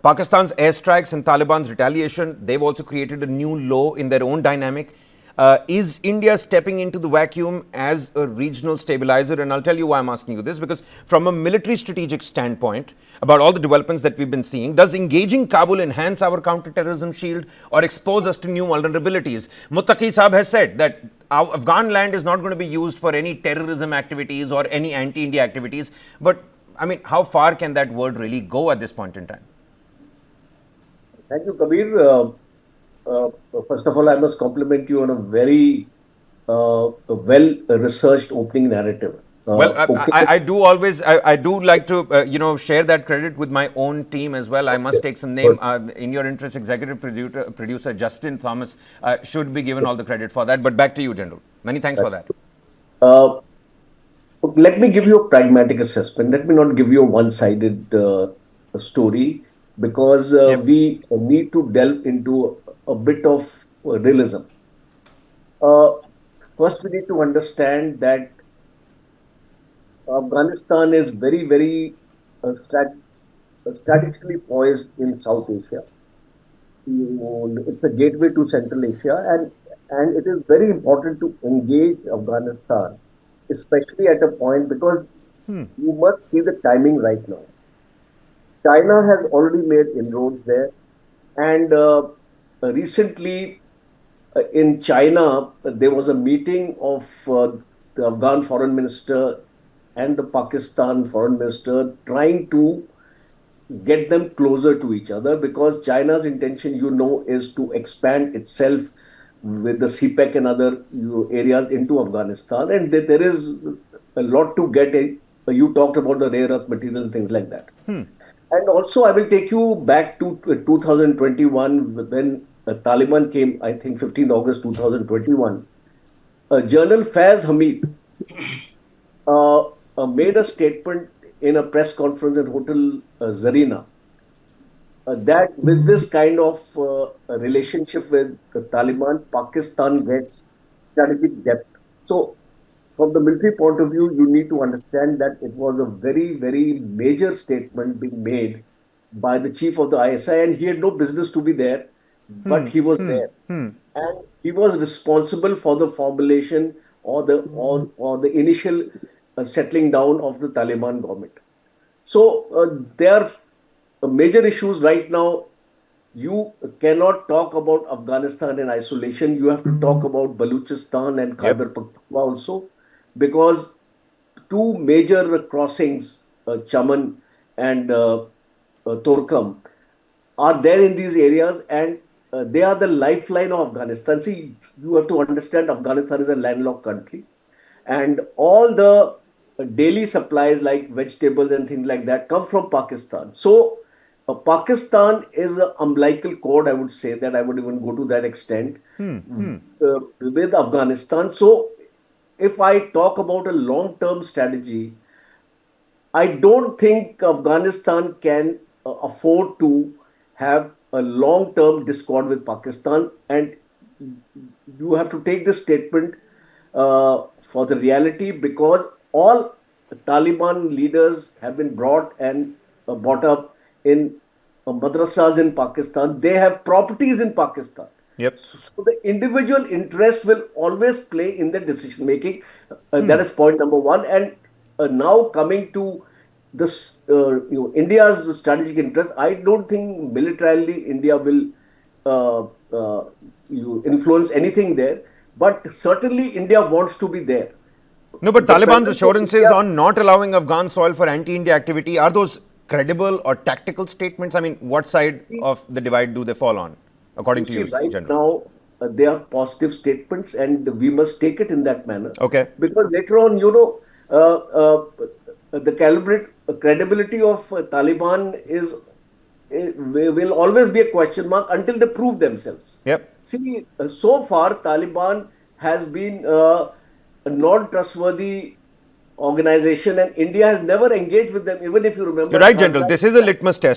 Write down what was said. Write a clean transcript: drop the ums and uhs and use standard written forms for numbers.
Pakistan's airstrikes and Taliban's retaliation, they've also created a new law in their own dynamic. Is India stepping into the vacuum as a regional stabilizer? And I'll tell you why I'm asking you this, because from a military strategic standpoint, about all the developments that we've been seeing, does engaging Kabul enhance our counterterrorism shield or expose us to new vulnerabilities? Muttaqi Saab has said that our Afghan land is not going to be used for any terrorism activities or any anti-India activities. But, I mean, how far can that word really go at this point in time? Thank you, Kabir. First of all, I must compliment you on a very well-researched opening narrative. Well, I do always, I do like to, share that credit with my own team as well. I must take some name. In your interest, executive producer Justin Thomas should be given all the credit for that. But back to you, General. Many thanks for that. Let me give you a pragmatic assessment. Let me not give you a one-sided story, because we need to delve into a bit of realism. First, we need to understand that Afghanistan is very, very strategically poised in South Asia. It's a gateway to Central Asia, and it is very important to engage Afghanistan, especially at a point, because you must see the timing right now. China has already made inroads there, and recently in China there was a meeting of the Afghan foreign minister and the Pakistan foreign minister, trying to get them closer to each other, because China's intention, is to expand itself with the CPEC and other areas into Afghanistan, and there is a lot to get in. You talked about the rare earth material and things like that. And also, I will take you back to 2021, when the Taliban came, I think 15 August 2021. General Faiz Hamid made a statement in a press conference at Hotel Zarina that with this kind of relationship with the Taliban, Pakistan gets strategic depth. So, from the military point of view, you need to understand that it was a very, very major statement being made by the chief of the ISI, and he had no business to be there, but he was there, and he was responsible for the formulation or the initial settling down of the Taliban government. So there are major issues right now. You cannot talk about Afghanistan in isolation. You have to talk about Balochistan and Khyber Pakhtunkhwa also, because two major crossings, Chaman and Torkam, are there in these areas, and they are the lifeline of Afghanistan. See, you have to understand Afghanistan is a landlocked country, and all the daily supplies like vegetables and things like that come from Pakistan. So Pakistan is an umbilical cord, I would say, that I would even go to that extent with Afghanistan. So if I talk about a long-term strategy, I don't think Afghanistan can afford to have a long-term discord with Pakistan, and you have to take this statement for the reality, because all Taliban leaders have been brought up in madrasas in Pakistan. They have properties in Pakistan. So the individual interest will always play in the decision making. That is point number one. And now coming to this, India's strategic interest, I don't think militarily India will influence anything there, but certainly India wants to be there. No, but Taliban's assurances on not allowing Afghan soil for anti-India activity, are those credible or tactical statements? I mean, what side of the divide do they fall on, according to you, right General? Now, they are positive statements, and we must take it in that manner. Okay. Because later on, the credibility of Taliban will always be a question mark until they prove themselves. See, so far, Taliban has been a non-trustworthy organization, and India has never engaged with them, even if you remember. You're right, General. This is a litmus test.